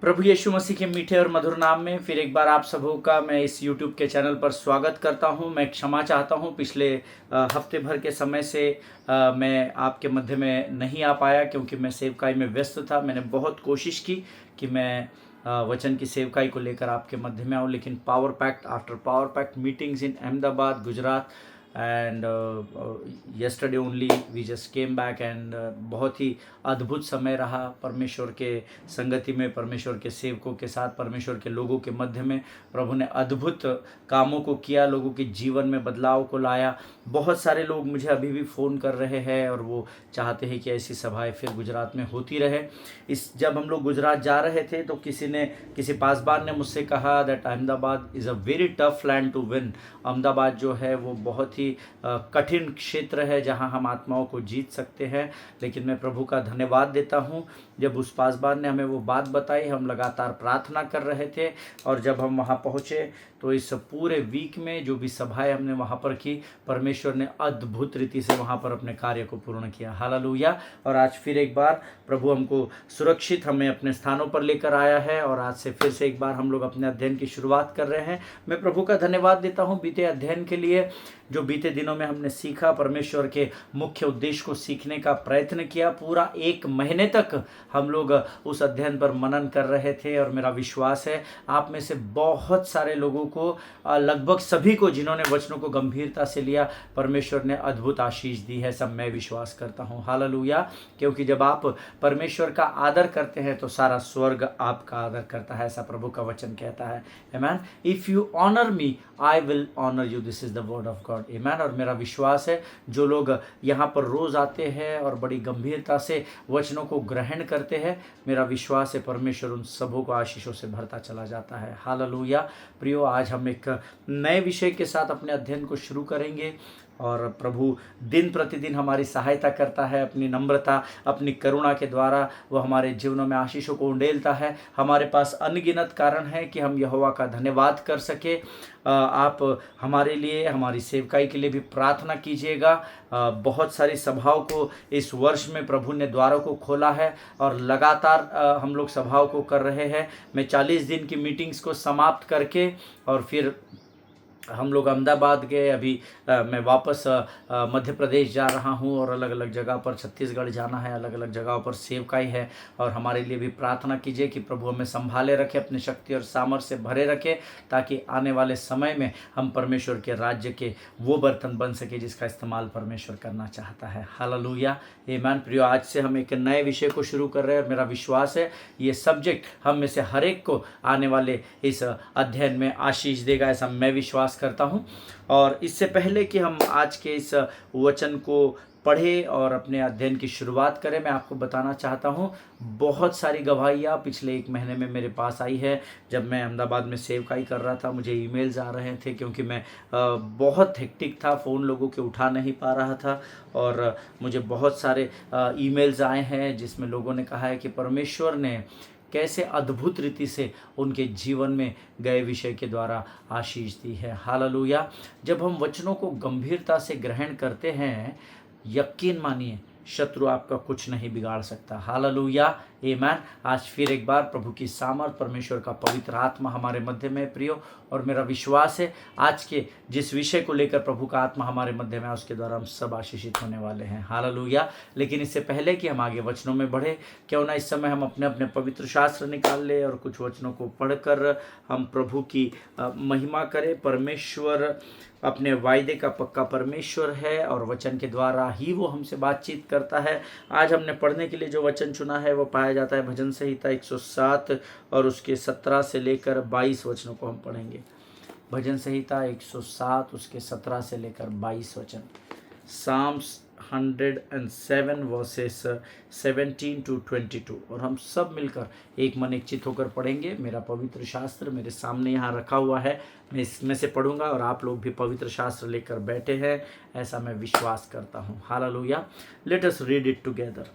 प्रभु यीशु मसीह के मीठे और मधुर नाम में फिर एक बार आप सबों का मैं इस YouTube के चैनल पर स्वागत करता हूं। मैं क्षमा चाहता हूं, पिछले हफ्ते भर के समय से मैं आपके मध्य में नहीं आ पाया क्योंकि मैं सेवकाई में व्यस्त था। मैंने बहुत कोशिश की कि मैं वचन की सेवकाई को लेकर आपके मध्य में आऊँ, लेकिन power pact after power pact meetings in Ahmedabad, Gujarat and yesterday only we just came back and बहुत ही अद्भुत समय रहा परमेश्वर के संगति में, परमेश्वर के सेवकों के साथ, परमेश्वर के लोगों के मध्य में। प्रभु ने अद्भुत कामों को किया, लोगों के जीवन में बदलाव को लाया। बहुत सारे लोग मुझे अभी भी फ़ोन कर रहे हैं और वो चाहते हैं कि ऐसी सभाएं फिर गुजरात में होती रहे। जब हम लोग गुजरात जा रहे थे तो किसी पासबान ने मुझसे कहा that Ahmedabad is a very tough land to win. Ahmedabad जो है वो बहुत ही कठिन क्षेत्र है जहां हम आत्माओं को जीत सकते हैं। लेकिन मैं प्रभु का धन्यवाद देता हूं, जब उस पासबान ने हमें वो बात बताई, हम लगातार प्रार्थना कर रहे थे और जब हम वहां पहुंचे तो इस पूरे वीक में जो भी सभाएं हमने वहां पर की, परमेश्वर ने अद्भुत रीति से वहां पर अपने कार्य को पूर्ण किया। हालेलुया। और आज फिर एक बार प्रभु हमको सुरक्षित हमें अपने स्थानों पर लेकर आया है और आज से फिर से एक बार हम लोग अपने अध्ययन की शुरुआत कर रहे हैं। मैं प्रभु का धन्यवाद देता हूं बीते अध्ययन के लिए। जो बीते दिनों में हमने सीखा, परमेश्वर के मुख्य उद्देश्य को सीखने का प्रयत्न किया। पूरा 1 महीने तक हम लोग उस अध्ययन पर मनन कर रहे थे और मेरा विश्वास है आप में से बहुत सारे लोगों को, लगभग सभी को जिन्होंने वचनों को गंभीरता से लिया, परमेश्वर ने अद्भुत आशीष दी है। सब मैं विश्वास करता हूँ। हालेलुया। क्योंकि जब आप परमेश्वर का आदर करते हैं तो सारा स्वर्ग आपका आदर करता है, ऐसा प्रभु का वचन कहता है। Amen. If you honour me I will honour you, this is the word of God. Amen. और मेरा विश्वास है जो लोग यहाँ पर रोज आते हैं और बड़ी गंभीरता से वचनों को ग्रहण करते हैं, मेरा विश्वास है परमेश्वर उन सबों को आशीषों से भरता चला जाता है। हालेलुया। प्रियो, आज हम एक नए विषय के साथ अपने अध्ययन को शुरू करेंगे और प्रभु दिन प्रतिदिन हमारी सहायता करता है। अपनी नम्रता, अपनी करुणा के द्वारा वो हमारे जीवनों में आशीषों को उंडेलता है। हमारे पास अनगिनत कारण है कि हम यहोवा का धन्यवाद कर सके। आप हमारे लिए, हमारी सेवकाई के लिए भी प्रार्थना कीजिएगा। बहुत सारी सभाओं को इस वर्ष में प्रभु ने द्वारों को खोला है और लगातार हम लोग सभाओं को कर रहे हैं। मैं 40 दिन की मीटिंग्स को समाप्त करके और फिर हम लोग अहमदाबाद गए। अभी मैं वापस मध्य प्रदेश जा रहा हूँ और अलग अलग जगह पर, छत्तीसगढ़ जाना है, अलग अलग जगहों पर सेवकाई है। और हमारे लिए भी प्रार्थना कीजिए कि प्रभु हमें संभाले रखे, अपनी शक्ति और सामर्थ्य से भरे रखे, ताकि आने वाले समय में हम परमेश्वर के राज्य के वो बर्तन बन सके जिसका इस्तेमाल परमेश्वर करना चाहता है। हालेलुया। आमीन। प्रियो, आज से हम एक नए विषय को शुरू कर रहे हैं और मेरा विश्वास है ये सब्जेक्ट हम में से हर एक को आने वाले इस अध्ययन में आशीष देगा, ऐसा मैं विश्वास करता हूं। और इससे पहले कि हम आज के इस वचन को पढ़े और अपने अध्ययन की शुरुआत करें, मैं आपको बताना चाहता हूं, बहुत सारी गवाहियाँ पिछले 1 महीने में मेरे पास आई है। जब मैं अहमदाबाद में सेवकाई कर रहा था, मुझे ईमेल्स आ रहे थे क्योंकि मैं बहुत हेक्टिक था, फ़ोन लोगों के उठा नहीं पा रहा था। और मुझे बहुत सारे ईमेल्स आए हैं जिसमें लोगों ने कहा है कि परमेश्वर ने कैसे अद्भुत रीति से उनके जीवन में गए विषय के द्वारा आशीष दी है। हालेलुया। जब हम वचनों को गंभीरता से ग्रहण करते हैं, यकीन मानिए शत्रु आपका कुछ नहीं बिगाड़ सकता। हालेलुया। आमीन। आज फिर एक बार प्रभु की सामर्थ, परमेश्वर का पवित्र आत्मा हमारे मध्य में प्रियो, और मेरा विश्वास है आज के जिस विषय को लेकर प्रभु का आत्मा हमारे मध्य में है उसके द्वारा हम सब आशीषित होने वाले हैं। हालेलुया। लेकिन इससे पहले कि हम आगे वचनों में बढ़े, क्यों ना इस समय हम अपने अपने पवित्र शास्त्र निकाल ले और कुछ वचनों को पढ़कर हम प्रभु की महिमा करें। परमेश्वर अपने वायदे का पक्का परमेश्वर है और वचन के द्वारा ही वो हमसे बातचीत करता है। आज हमने पढ़ने के लिए जो वचन चुना है वो पाया जाता है भजन संहिता 107 और उसके 17 से लेकर 22 वचनों को हम पढ़ेंगे। भजन संहिता 107 उसके 17 से लेकर 22 वचन। Psalms 107 verses 17 to 22। और हम सब मिलकर एक मन एक चित होकर पढ़ेंगे। मेरा पवित्र शास्त्र मेरे सामने यहाँ रखा हुआ है, मैं इसमें से पढ़ूंगा और आप लोग भी पवित्र शास्त्र लेकर बैठे हैं, ऐसा मैं विश्वास करता हूँ। Hallelujah. Let us read it together.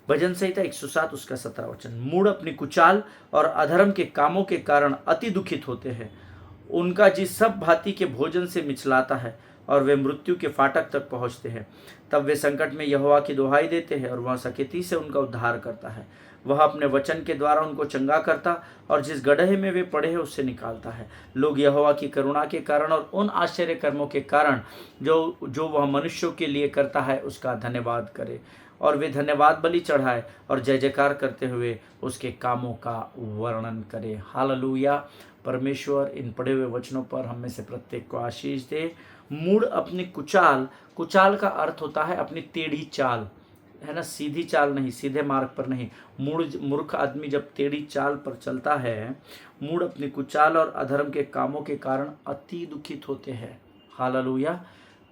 भजन संहिता 107 उसका 17 वचन। मूढ़ अपनी कुचाल और अधर्म के कामों के कारण अति दुखित होते हैं। उनका जी सब भांति के भोजन से मिचलाता है और वे मृत्यु के फाटक तक पहुँचते हैं। तब वे संकट में यहोवा की दुहाई देते हैं और वह सकेती से उनका उद्धार करता है। वह अपने वचन के द्वारा उनको चंगा करता और जिस गड्ढे में वे पड़े हैं उससे निकालता है। लोग यहोवा की करुणा के कारण और उन आश्चर्य कर्मों के कारण जो जो वह मनुष्यों के लिए करता है उसका धन्यवाद करे और वे धन्यवाद बलि चढ़ाए और जय जयकार करते हुए उसके कामों का वर्णन करे। हालेलुया। परमेश्वर इन पढ़े हुए वचनों पर हम में से प्रत्येक को आशीष दे। मूढ़ अपनी कुचाल, कुचाल का अर्थ होता है अपनी टेढ़ी चाल, है ना, सीधी चाल नहीं, सीधे मार्ग पर नहीं। मूर्ख आदमी जब टेढ़ी चाल पर चलता है, मूढ़ अपनी कुचाल और अधर्म के कामों के कारण अति दुखित होते हैं। हालेलुया।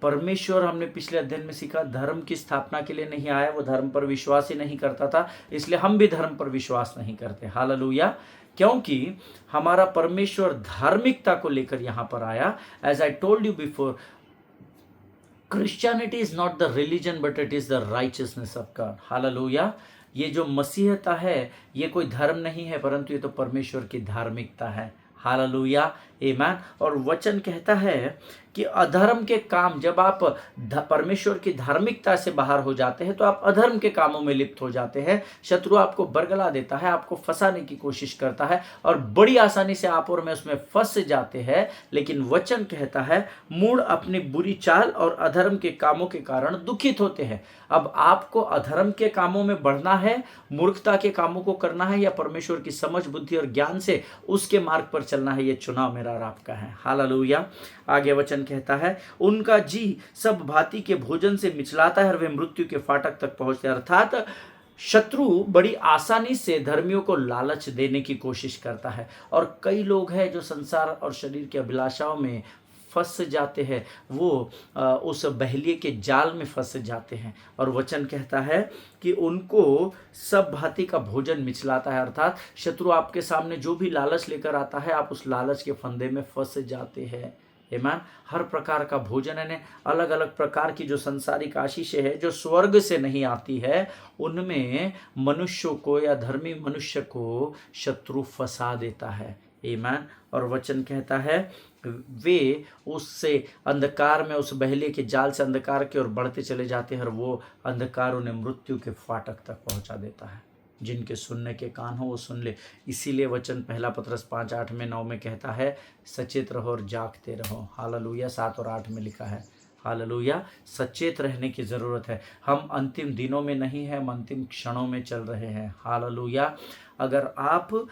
परमेश्वर, हमने पिछले अध्ययन में सीखा, धर्म की स्थापना के लिए नहीं आया, वो धर्म पर विश्वास ही नहीं करता था, इसलिए हम भी धर्म पर विश्वास नहीं करते। हालेलुया। क्योंकि हमारा परमेश्वर धार्मिकता को लेकर यहाँ पर आया। As I told you before, Christianity is not the religion but it is the righteousness of God. Hallelujah. ये जो मसीहता है ये कोई धर्म नहीं है परंतु ये तो परमेश्वर की धार्मिकता है। हालेलुया, आमीन। और वचन कहता है कि अधर्म के काम, जब आप परमेश्वर की धार्मिकता से बाहर हो जाते हैं तो आप अधर्म के कामों में लिप्त हो जाते हैं। शत्रु आपको बरगला देता है, आपको फंसाने की कोशिश करता है और बड़ी आसानी से आप और मैं उसमें फंस जाते हैं। लेकिन वचन कहता है मूढ़ अपनी बुरी चाल और अधर्म के कामों के कारण दुखित होते हैं। अब आपको अधर्म के कामों में बढ़ना है, मूर्खता के कामों को करना है, या परमेश्वर की समझ, बुद्धि और ज्ञान से उसके मार्ग पर चलना है, ये चुनाव मेरा और आपका है। हालेलुया। आगे वचन कहता है उनका जी सब भांति के भोजन से मिचलाता है और वे मृत्यु के फाटक तक पहुंचते हैं। अर्थात शत्रु बड़ी आसानी से धर्मियों को लालच देने की कोशिश करता है और कई लोग हैं जो संसार और शरीर की अभिलाषाओं में फंस जाते हैं, वो उस बहलिए के जाल में फंस जाते हैं। और वचन कहता है कि उनको सब भांति का भोजन मिचलाता है। अर्थात शत्रु आपके सामने जो भी लालच लेकर आता है, आप उस लालच के फंदे में फंस जाते हैं। आमीन। हर प्रकार का भोजन है, अलग अलग प्रकार की जो संसारिक आशीषें है जो स्वर्ग से नहीं आती है, उनमें मनुष्यों को या धर्मी मनुष्य को शत्रु फंसा देता है। आमीन। और वचन कहता है वे उससे अंधकार में, उस बहले के जाल से अंधकार की ओर बढ़ते चले जाते हैं और वो अंधकार उन्हें मृत्यु के फाटक तक पहुंचा देता है। जिनके सुनने के कान हो वो सुन ले। इसीलिए वचन 1 पतरस 5:8 में 9 में कहता है सचेत रहो और जागते रहो। हालेलुया। 7 और 8 में लिखा है। हालेलुया। सचेत रहने की ज़रूरत है। हम अंतिम दिनों में नहीं हैं, हम अंतिम क्षणों में चल रहे हैं। हालेलुया। अगर आप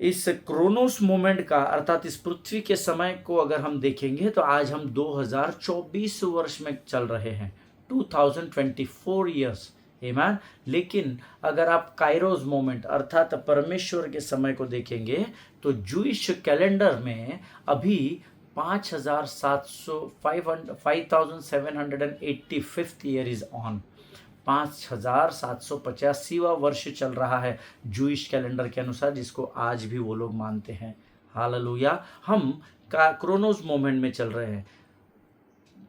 इस क्रोनोस मोमेंट का, अर्थात इस पृथ्वी के समय को अगर हम देखेंगे तो आज हम 2024 वर्ष में चल रहे हैं, 2024 ईयर्स। आमीन। लेकिन अगर आप काइरोस मोमेंट अर्थात परमेश्वर के समय को देखेंगे तो जूइश कैलेंडर में अभी 5785th ईयर इज ऑन। 5785वां वर्ष चल रहा है जूइश कैलेंडर के अनुसार, जिसको आज भी वो लोग मानते हैं। हालेलुया। हम क्रोनोस मोमेंट में चल रहे हैं।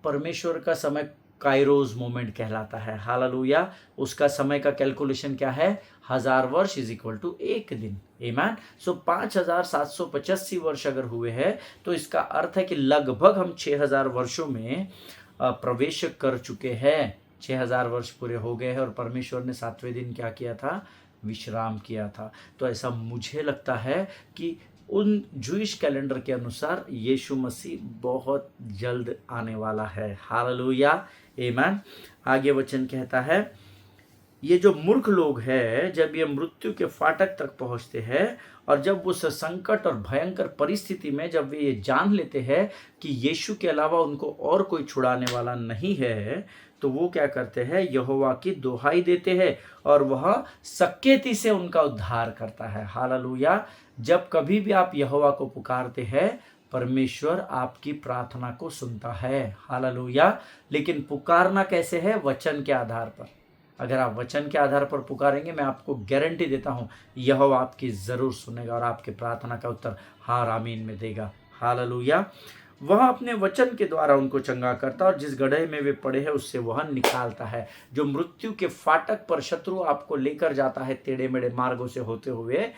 परमेश्वर का समय काइरोस मोमेंट कहलाता है। हालेलुया। उसका समय का कैलकुलेशन क्या है? 1000 वर्ष इज इक्वल टू 1 दिन। आमीन। सो 5785 वर्ष अगर हुए हैं तो इसका अर्थ है कि लगभग हम 6000 वर्षों में प्रवेश कर चुके हैं। 6000 वर्ष पूरे हो गए हैं और परमेश्वर ने 7वें दिन क्या किया था? विश्राम किया था। तो ऐसा मुझे लगता है कि उन जूइश कैलेंडर के अनुसार यीशु मसीह बहुत जल्द आने वाला है। हालेलुया। आमीन। आगे वचन कहता है ये जो मूर्ख लोग हैं, जब ये मृत्यु के फाटक तक पहुंचते हैं और जब उस संकट और भयंकर परिस्थिति में जब वे ये जान लेते हैं कि यीशु के अलावा उनको और कोई छुड़ाने वाला नहीं है, तो वो क्या करते हैं? यहोवा की दुहाई देते हैं और वह सकेती से उनका उद्धार करता है। हालेलुया। जब कभी भी आप यहोवा को पुकारते हैं, परमेश्वर आपकी प्रार्थना को सुनता है। हालेलुया। लेकिन पुकारना कैसे है? वचन के आधार पर। अगर आप वचन के आधार पर पुकारेंगे, मैं आपको गारंटी देता हूँ यहोवा आपकी ज़रूर सुनेगा और आपके प्रार्थना का उत्तर हार आमीन में देगा। हालेलुया। वह अपने वचन के द्वारा उनको चंगा करता और जिस गड्ढे में वे पड़े हैं उससे वह निकालता है। जो मृत्यु के फाटक पर शत्रु आपको लेकर जाता है टेढ़े मेढ़े मार्गों से होते हुए,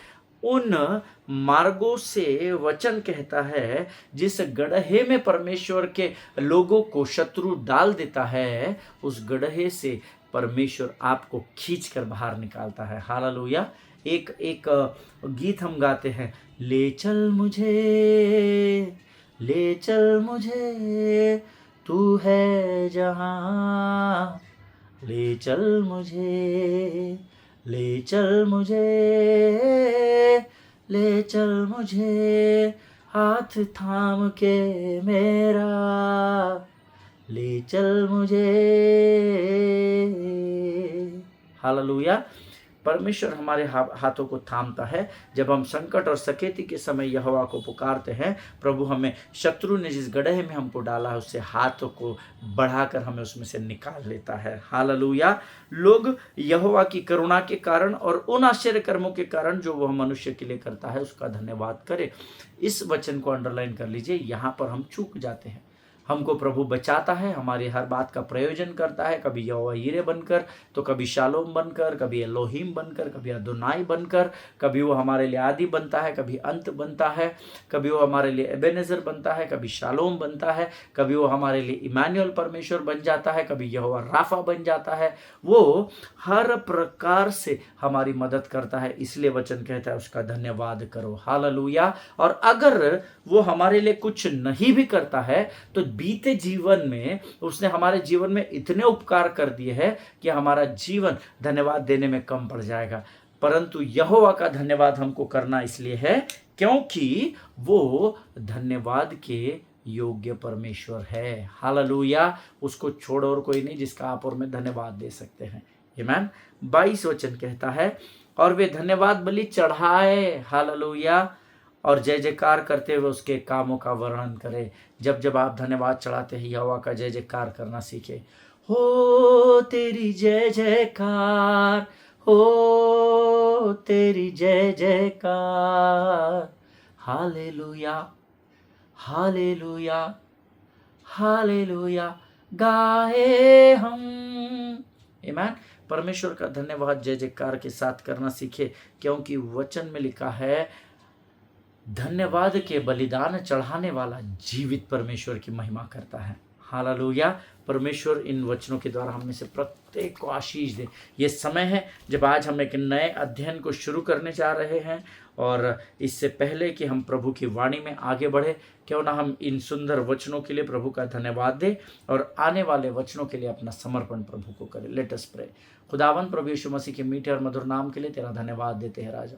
उन मार्गों से वचन कहता है जिस गड्ढे में परमेश्वर के लोगों को शत्रु डाल देता है, उस गड्ढे से परमेश्वर आपको खींच कर बाहर निकालता है। हालेलुया। एक एक गीत हम गाते हैं, ले चल मुझे, ले चल मुझे, तू है जहाँ, ले चल मुझे, ले चल मुझे, ले चल मुझे, हाथ थाम के मेरा, ले चल मुझे। हालेलुया। परमेश्वर हमारे हाथों को थामता है जब हम संकट और सकेती के समय यहोवा को पुकारते हैं। प्रभु हमें, शत्रु ने जिस गड्ढे में हमको डाला है उससे हाथों को बढ़ाकर हमें उसमें से निकाल लेता है। हालेलुया। लोग यहोवा की करुणा के कारण और उन आश्चर्य कर्मों के कारण जो वह मनुष्य के लिए करता है उसका धन्यवाद करे। इस वचन को अंडरलाइन कर लीजिए। यहाँ पर हम चूक जाते हैं। हमको प्रभु बचाता है, हमारी हर बात का प्रयोजन करता है, कभी यहोवा यीरे बनकर, तो कभी शालोम बनकर, कभी एलोहीम बनकर, कभी अदोनाई बनकर, कभी वो हमारे लिए आदि बनता है, कभी अंत बनता है, कभी वो हमारे लिए एबेनेजर बनता है, कभी शालोम बनता है, कभी वो हमारे लिए इमानुएल परमेश्वर बन जाता है, कभी यहोवा राफा बन जाता है। वो हर प्रकार से हमारी मदद करता है, इसलिए वचन कहता है उसका धन्यवाद करो। हालेलुया। और अगर वो हमारे लिए कुछ नहीं भी करता है तो बीते जीवन में उसने हमारे जीवन में इतने उपकार कर दिए हैं कि हमारा जीवन धन्यवाद देने में कम पड़ जाएगा। परंतु यहोवा का धन्यवाद हमको करना इसलिए है क्योंकि वो धन्यवाद के योग्य परमेश्वर है। हालेलुया। उसको छोड़ और कोई नहीं जिसका आप और मैं धन्यवाद दे सकते हैं। आमीन। 22 वचन कहता है, और वे धन्यवाद बलि चढ़ाए, हालेलुया, और जय जयकार करते हुए उसके कामों का वर्णन करें। जब जब आप धन्यवाद चढ़ाते हैं यहोवा का जय जयकार करना सीखे। हो तेरी जय जयकार, हो तेरी जय जयकार, हालेलुया, हालेलुया, हालेलुया, गाए हम। आमीन। परमेश्वर का धन्यवाद जय जयकार के साथ करना सीखे, क्योंकि वचन में लिखा है धन्यवाद के बलिदान चढ़ाने वाला जीवित परमेश्वर की महिमा करता है। हालेलुया। परमेश्वर इन वचनों के द्वारा हम में से प्रत्येक को आशीष दे। ये समय है जब आज हम एक नए अध्ययन को शुरू करने जा रहे हैं, और इससे पहले कि हम प्रभु की वाणी में आगे बढ़े, क्यों ना हम इन सुंदर वचनों के लिए प्रभु का धन्यवाद दें और आने वाले वचनों के लिए अपना समर्पण प्रभु को करें। Let us pray. खुदावन प्रभु यीशु मसीह के मीठे और मधुर नाम के लिए तेरा धन्यवाद देते हैं राजा।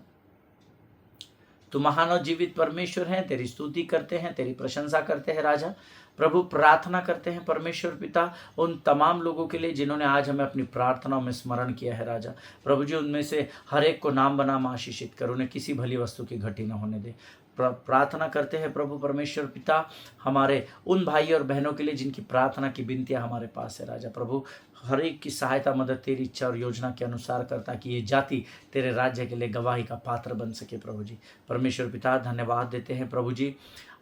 तू महान और जीवित परमेश्वर है, तेरी स्तुति करते हैं, तेरी प्रशंसा करते हैं राजा। प्रभु प्रार्थना करते हैं परमेश्वर पिता उन तमाम लोगों के लिए जिन्होंने आज हमें अपनी प्रार्थनाओं में स्मरण किया है राजा। प्रभु जी उनमें से हर एक को नाम बनाम आशीषित कर, उन्हें किसी भली वस्तु की घटी न होने दे। प्रार्थना करते हैं प्रभु परमेश्वर पिता हमारे उन भाई और बहनों के लिए जिनकी प्रार्थना की विनतियाँ हमारे पास है राजा। प्रभु हर एक की सहायता मदद तेरी इच्छा और योजना के अनुसार करता कि ये जाति तेरे राज्य के लिए गवाही का पात्र बन सके। प्रभु जी परमेश्वर पिता धन्यवाद देते हैं प्रभु जी।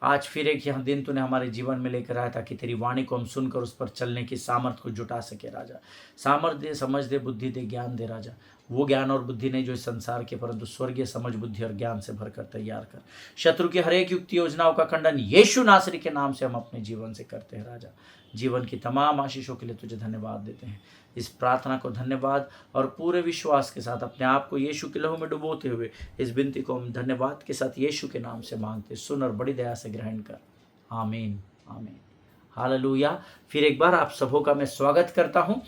आज फिर एक यह दिन तूने हमारे जीवन में लेकर आया ताकि तेरी वाणी को हम सुनकर उस पर चलने की सामर्थ्य को जुटा सके राजा। सामर्थ्य दे, समझ दे, बुद्धि दे, ज्ञान दे राजा। वो ज्ञान और बुद्धि नहीं जो इस संसार के, परंतु स्वर्गीय समझ, बुद्धि और ज्ञान से भरकर तैयार कर। शत्रु की हर एक युक्ति योजनाओं का खंडन यीशु नासरी के नाम से हम अपने जीवन से करते हैं राजा। जीवन की तमाम आशीषों के लिए तुझे धन्यवाद देते हैं। इस प्रार्थना को धन्यवाद और पूरे विश्वास के साथ अपने आप को यीशु के लहू में डुबोते हुए इस विनती को हम धन्यवाद के साथ यीशु के नाम से मांगते। सुन और बड़ी दया से ग्रहण कर। आमीन, आमीन, हालेलुया। फिर एक बार आप सबों का मैं स्वागत करता हूँ।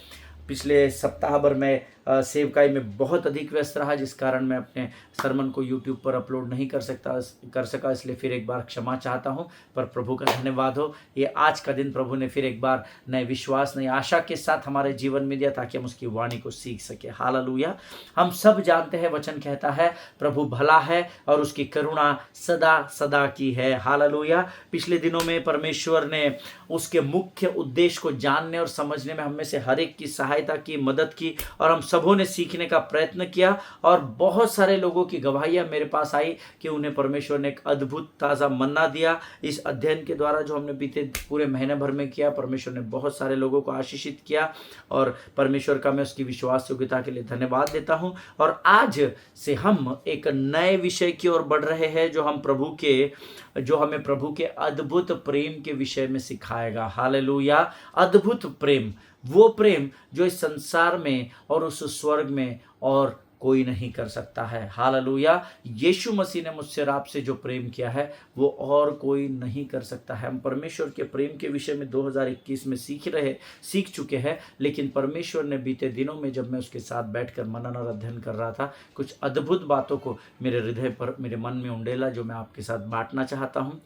पिछले सप्ताह भर मैं सेवकाई में बहुत अधिक व्यस्त रहा, जिस कारण मैं अपने सरमन को यूट्यूब पर अपलोड नहीं कर सका, इसलिए फिर एक बार क्षमा चाहता हूं। पर प्रभु का धन्यवाद हो, ये आज का दिन प्रभु ने फिर एक बार नए विश्वास, नई आशा के साथ हमारे जीवन में दिया ताकि हम उसकी वाणी को सीख सके। हालेलुया। हम सब जानते हैं वचन कहता है प्रभु भला है और उसकी करुणा सदा सदा की है। हालेलुया। पिछले दिनों में परमेश्वर ने उसके मुख्य उद्देश्य को जानने और समझने में हम में से हर एक की सहायता की, मदद की, और हम सबों ने सीखने का प्रयत्न किया। और बहुत सारे लोगों की गवाहियां मेरे पास आई कि उन्हें परमेश्वर ने एक अद्भुत ताज़ा मन्ना दिया। इस अध्ययन के द्वारा जो हमने बीते पूरे महीने भर में किया, परमेश्वर ने बहुत सारे लोगों को आशीषित किया, और परमेश्वर का मैं उसकी विश्वास योग्यता के लिए धन्यवाद देता हूं। और आज से हम एक नए विषय की ओर बढ़ रहे हैं जो हमें प्रभु के अद्भुत प्रेम के विषय में सिखाएगा। हालेलुया। अद्भुत प्रेम, वो प्रेम जो इस संसार में और उस स्वर्ग में और कोई नहीं कर सकता है। हालेलुया। यीशु मसीह ने मुझसे और आपसे जो प्रेम किया है वो और कोई नहीं कर सकता है। हम परमेश्वर के प्रेम के विषय में 2021 में सीख चुके हैं, लेकिन परमेश्वर ने बीते दिनों में जब मैं उसके साथ बैठकर मनन और अध्ययन कर रहा था, कुछ अद्भुत बातों को मेरे हृदय पर, मेरे मन में उंडेला, जो मैं आपके साथ बांटना चाहता हूँ।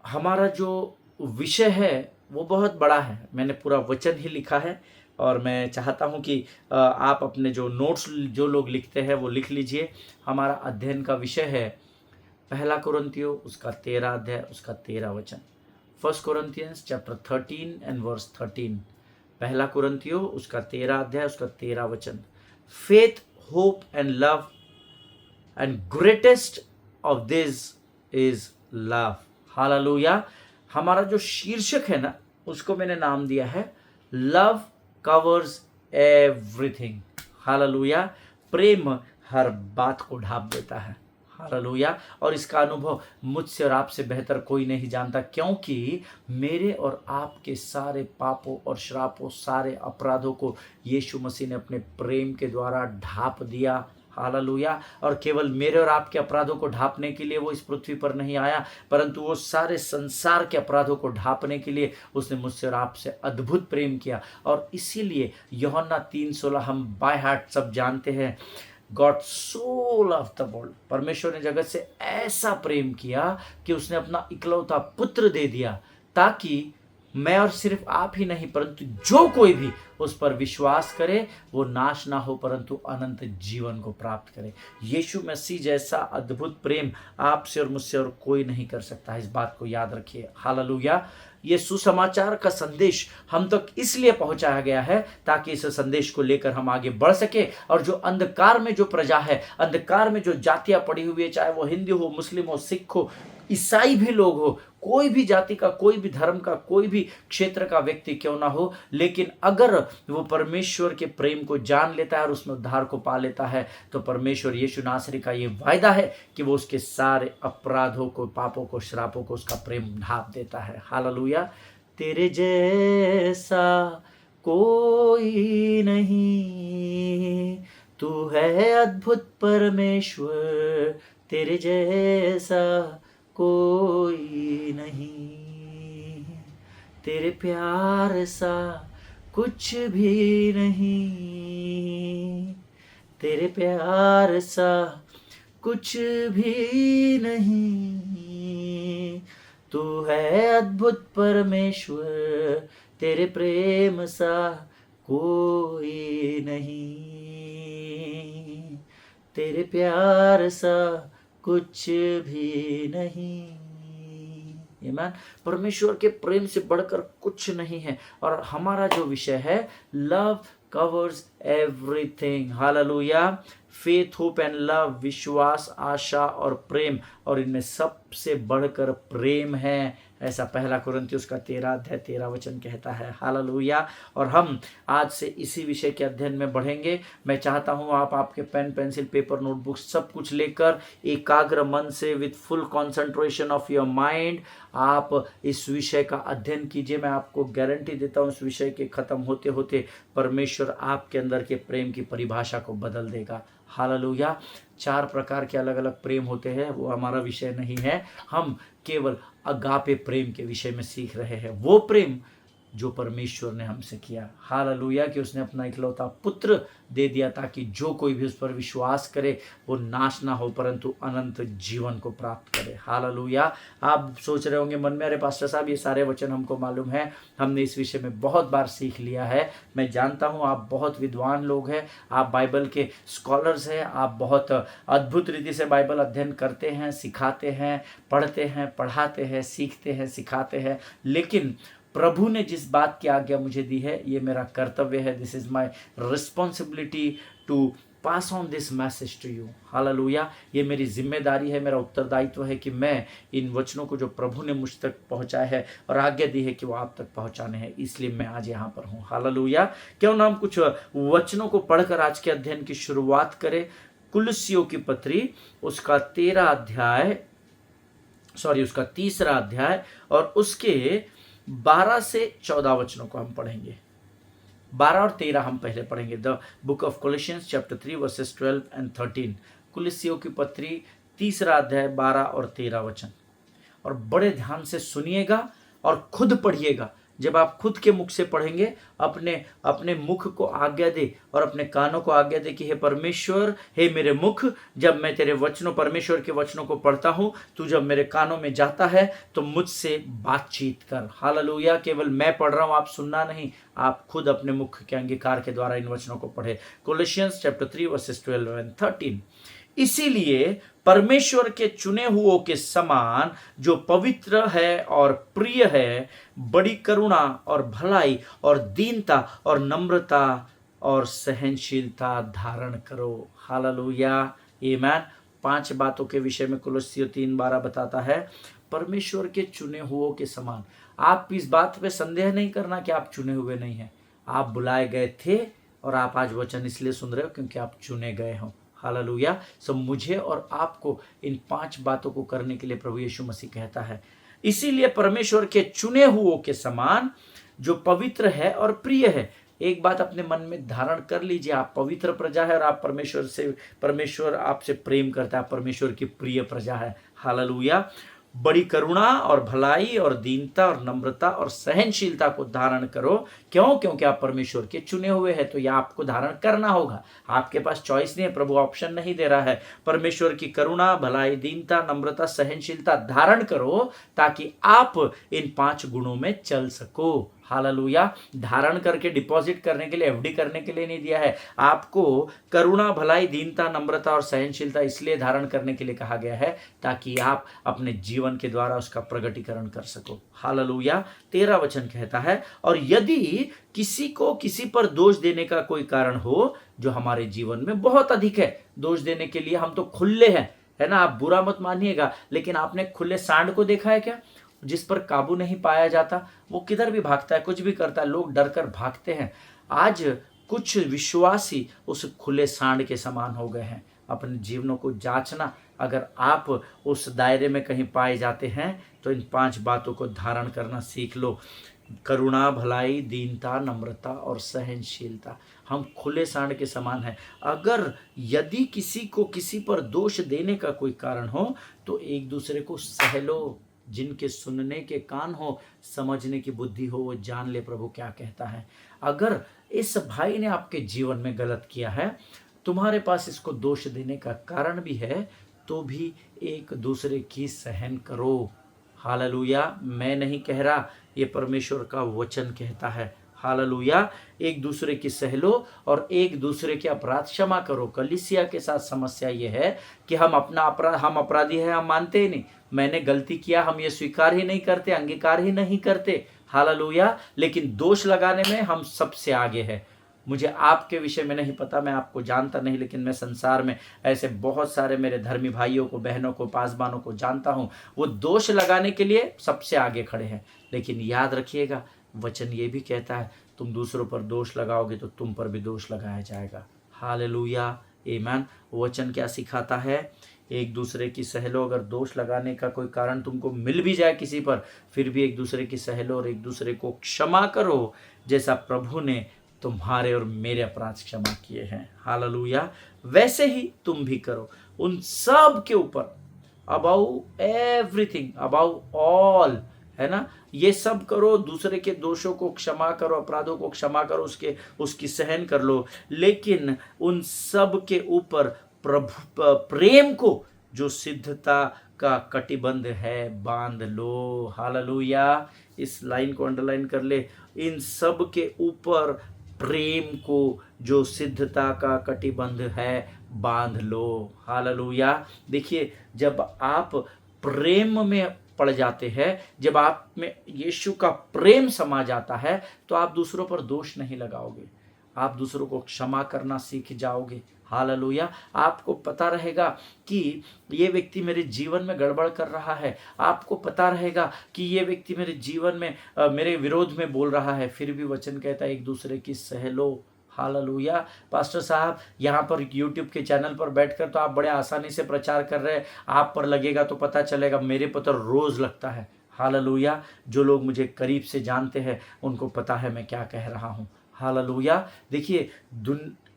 हमारा जो विषय है वो बहुत बड़ा है। मैंने पूरा वचन ही लिखा है और मैं चाहता हूं कि आप अपने जो नोट्स जो लोग लिखते हैं वो लिख लीजिए। हमारा अध्ययन का विषय है पहला कुरिन्थियों उसका 13 अध्याय उसका 13 वचन। 1 Corinthians chapter 13 and verse 13। पहला कुरिन्थियों उसका 13 अध्याय उसका 13 वचन। Faith, hope and love, and greatest of this is love. Hallelujah. हमारा जो शीर्षक है ना, उसको मैंने नाम दिया है लव कवर्स एवरीथिंग। हालेलुया। प्रेम हर बात को ढांप देता है। हालेलुया। और इसका अनुभव मुझसे और आपसे बेहतर कोई नहीं जानता, क्योंकि मेरे और आपके सारे पापों और श्रापों, सारे अपराधों को यीशु मसीह ने अपने प्रेम के द्वारा ढांप दिया। हालेलुया। और केवल मेरे और आपके अपराधों को ढांपने के लिए वो इस पृथ्वी पर नहीं आया, परंतु वो सारे संसार के अपराधों को ढांपने के लिए उसने मुझसे और आपसे अद्भुत प्रेम किया। और इसीलिए यूहन्ना 3:16 हम बाय हार्ट सब जानते हैं। God so love the world, परमेश्वर ने जगत से ऐसा प्रेम किया कि उसने अपना इकलौता पुत्र दे दिया, ताकि मैं और सिर्फ आप ही नहीं, परंतु जो कोई भी उस पर विश्वास करे वो नाश ना हो, परंतु अनंत जीवन को प्राप्त करे। यीशु मसीह जैसा अद्भुत प्रेम आपसे और मुझसे और कोई नहीं कर सकता है। इस बात को याद रखिए। हालेलुया। ये सुसमाचार का संदेश हम तक इसलिए पहुंचाया गया है ताकि इस संदेश को लेकर हम आगे बढ़ सके, और जो अंधकार में जो प्रजा है, अंधकार में जो जातियां पड़ी हुई है, चाहे वो हिंदू हो, मुस्लिम हो, सिख हो, ईसाई भी लोग हो, कोई भी जाति का, कोई भी धर्म का, कोई भी क्षेत्र का व्यक्ति क्यों ना हो, लेकिन अगर वो परमेश्वर के प्रेम को जान लेता है और उसमें उद्धार को पा लेता है, तो परमेश्वर यीशु नासरी का ये वायदा है कि वो उसके सारे अपराधों को, पापों को, श्रापों को उसका प्रेम ढांप देता है। हालेलुया। तेरे जैसा कोई नहीं, तू है अद्भुत परमेश्वर, तेरे जैसा कोई नहीं, तेरे प्यार सा कुछ भी नहीं, तेरे प्यार सा कुछ भी नहीं, तू है अद्भुत परमेश्वर, तेरे प्रेम सा कोई नहीं, तेरे प्यार सा कुछ भी नहीं। आमीन। परमेश्वर के प्रेम से बढ़कर कुछ नहीं है। और हमारा जो विषय है, love covers everything. Hallelujah. Faith, hope and love, विश्वास, आशा और प्रेम, और इनमें सबसे बढ़कर प्रेम है, ऐसा पहला कुरिन्थियों उसका 13 अध्याय 13 वचन कहता है। हालेलुया। और हम आज से इसी विषय के अध्ययन में बढ़ेंगे। मैं चाहता हूं आप आपके पेन, पेंसिल, पेपर, नोटबुक सब कुछ लेकर एकाग्र मन से, with full concentration of your mind, आप इस विषय का अध्ययन कीजिए। मैं आपको गारंटी देता हूं, इस विषय के खत्म होते होते परमेश्वर आपके अंदर के प्रेम की परिभाषा को बदल देगा। हालेलुया। 4 प्रकार के अलग अलग प्रेम होते हैं, वो हमारा विषय नहीं है। हम केवल अगापे प्रेम के विषय में सीख रहे हैं, वो प्रेम जो परमेश्वर ने हमसे किया। हालेलुया। कि उसने अपना इकलौता पुत्र दे दिया ताकि जो कोई भी उस पर विश्वास करे वो नाश ना हो, परंतु अनंत जीवन को प्राप्त करे। हालेलुया। आप सोच रहे होंगे मन में, अरे पास्टर साहब ये सारे वचन हमको मालूम है, हमने इस विषय में बहुत बार सीख लिया है। मैं जानता हूँ आप बहुत विद्वान लोग हैं, आप बाइबल के स्कॉलर्स हैं, आप बहुत अद्भुत रीति से बाइबल अध्ययन करते हैं, सिखाते हैं, पढ़ते हैं, पढ़ाते हैं, सीखते हैं, सिखाते हैं, लेकिन प्रभु ने जिस बात की आज्ञा मुझे दी है, ये मेरा कर्तव्य है। This is my responsibility to pass on this message to you. Hallelujah. ये मेरी जिम्मेदारी है, मेरा उत्तरदायित्व है कि मैं इन वचनों को जो प्रभु ने मुझ तक पहुंचाया है और आज्ञा दी है कि वो आप तक पहुंचाने हैं, इसलिए मैं आज यहाँ पर हूँ। हालेलुया। क्यों ना हम कुछ वचनों को पढ़कर आज के अध्ययन की शुरुआत करें। कुलुस्सियों की पत्री उसका 13 अध्याय, उसका 3 अध्याय और उसके 12 से 14 वचनों को हम पढ़ेंगे। 12 और 13 हम पहले पढ़ेंगे। The book of Colossians chapter 3 verses 12 and 13। कुलिस्सियों की पत्री 3 अध्याय 12 और 13 वचन। और बड़े ध्यान से सुनिएगा और खुद पढ़िएगा। जब आप खुद के मुख से पढ़ेंगे, अपने अपने मुख को आज्ञा दे और अपने कानों को आज्ञा दे कि हे परमेश्वर, हे मेरे मुख, जब मैं तेरे वचनों, परमेश्वर के वचनों को पढ़ता हूं, तू जब मेरे कानों में जाता है तो मुझसे बातचीत कर। हालेलुया। केवल मैं पढ़ रहा हूं, आप सुनना नहीं, आप खुद अपने मुख के अंगीकार के द्वारा इन वचनों को पढ़े। कोलोसियंस चैप्टर 3 वर्सेस 12 एंड 13। इसीलिए परमेश्वर के चुने हुओं के समान जो पवित्र है और प्रिय है, बड़ी करुणा और भलाई और दीनता और नम्रता और सहनशीलता धारण करो। हालेलुया, आमीन। 5 बातों के विषय में कुलुस्सियों 3:12 बताता है, परमेश्वर के चुने हुओं के समान। आप इस बात पे संदेह नहीं करना कि आप चुने हुए नहीं हैं। आप बुलाए गए थे और आप आज वचन इसलिए सुन रहे हो क्योंकि आप चुने गए हो। हालेलुया। सो मुझे और आपको इन 5 बातों को करने के लिए प्रभु यीशु मसीह कहता है। इसीलिए परमेश्वर के चुने हुओं के समान जो पवित्र है और प्रिय है। एक बात अपने मन में धारण कर लीजिए, आप पवित्र प्रजा है और आप परमेश्वर आपसे प्रेम करता है, परमेश्वर की प्रिय प्रजा है। हालेलुया। बड़ी करुणा और भलाई और दीनता और नम्रता और सहनशीलता को धारण करो। क्यों? क्योंकि आप परमेश्वर के चुने हुए हैं, तो यह आपको धारण करना होगा। आपके पास चॉइस नहीं है, प्रभु ऑप्शन नहीं दे रहा है। परमेश्वर की करुणा, भलाई, दीनता, नम्रता, सहनशीलता धारण करो ताकि आप इन 5 गुणों में चल सको। हालेलुया। धारण करके डिपॉजिट करने के लिए, एफडी करने के लिए नहीं दिया है। आपको करुणा, भलाई, दीनता, नम्रता और सहनशीलता इसलिए धारण करने के लिए कहा गया है ताकि आप अपने जीवन के द्वारा उसका प्रगटीकरण कर सको। हालेलुया। 13 वचन कहता है, और यदि किसी को किसी पर दोष देने का कोई कारण हो, जो हमारे जीवन में बहुत अधिक है, दोष देने के लिए हम तो खुले हैं, है ना। आप बुरा मत मानिएगा, लेकिन आपने खुले सांड को देखा है क्या? जिस पर काबू नहीं पाया जाता, वो किधर भी भागता है, कुछ भी करता है, लोग डर कर भागते हैं। आज कुछ विश्वासी उस खुले सांड के समान हो गए हैं। अपने जीवनों को जांचना, अगर आप उस दायरे में कहीं पाए जाते हैं तो इन 5 बातों को धारण करना सीख लो। करुणा, भलाई, दीनता, नम्रता और सहनशीलता। हम खुले सांड के समान हैं। अगर यदि किसी को किसी पर दोष देने का कोई कारण हो तो एक दूसरे को सह लो। जिनके सुनने के कान हो, समझने की बुद्धि हो, वो जान ले प्रभु क्या कहता है। अगर इस भाई ने आपके जीवन में गलत किया है, तुम्हारे पास इसको दोष देने का कारण भी है, तो भी एक दूसरे की सहन करो। हालेलुया। मैं नहीं कह रहा, ये परमेश्वर का वचन कहता है। हालेलुया। एक दूसरे की सह लो और एक दूसरे के अपराध क्षमा करो। कलीसिया के साथ समस्या ये है कि हम अपराधी हैं, हम मानते ही नहीं। मैंने गलती किया, हम ये स्वीकार ही नहीं करते, अंगीकार ही नहीं करते। हालेलुया। लेकिन दोष लगाने में हम सबसे आगे हैं। मुझे आपके विषय में नहीं पता, मैं आपको जानता नहीं, लेकिन मैं संसार में ऐसे बहुत सारे मेरे धर्मी भाइयों को, बहनों को, पासबानों को जानता हूँ। वो दोष लगाने के लिए सबसे आगे खड़े हैं। लेकिन याद रखिएगा, वचन ये भी कहता है, तुम दूसरों पर दोष लगाओगे तो तुम पर भी दोष लगाया जाएगा। हालेलुया, आमीन। वचन क्या सिखाता है? एक दूसरे की सह लो। अगर दोष लगाने का कोई कारण तुमको मिल भी जाए किसी पर, फिर भी एक दूसरे की सह लो और एक दूसरे को क्षमा करो, जैसा प्रभु ने तुम्हारे और मेरे अपराध क्षमा किए हैं। हालेलुया। वैसे ही तुम भी करो। उन सब के ऊपर, अबाउ एवरीथिंग, अबाउ ऑल, है ना, ये सब करो। दूसरे के दोषों को क्षमा करो, अपराधों को क्षमा करो, उसकी सहन कर लो। लेकिन उन सब के ऊपर प्रभु प्रेम को, जो सिद्धता का कटिबंध है, बांध लो। हालेलुया। इस लाइन को अंडरलाइन कर ले। इन सब के ऊपर प्रेम को, जो सिद्धता का कटिबंध है, बांध लो। हालेलुया। देखिए, जब आप प्रेम में पड़ जाते हैं, जब आप में यीशु का प्रेम समा जाता है, तो आप दूसरों पर दोष नहीं लगाओगे, आप दूसरों को क्षमा करना सीख जाओगे। हालेलुया। आपको पता रहेगा कि ये व्यक्ति मेरे जीवन में गड़बड़ कर रहा है, आपको पता रहेगा कि ये व्यक्ति मेरे जीवन में मेरे विरोध में बोल रहा है, फिर भी वचन कहता है एक दूसरे की सह लो। हालेलुया। पास्टर साहब, यहाँ पर यूट्यूब के चैनल पर बैठकर तो आप बड़े आसानी से प्रचार कर रहे हैं, आप पर लगेगा तो पता चलेगा, मेरे पर तो रोज लगता है। हालेलुया। जो लोग मुझे करीब से जानते हैं उनको पता है मैं क्या कह रहा हूँ। हालेलुया। देखिए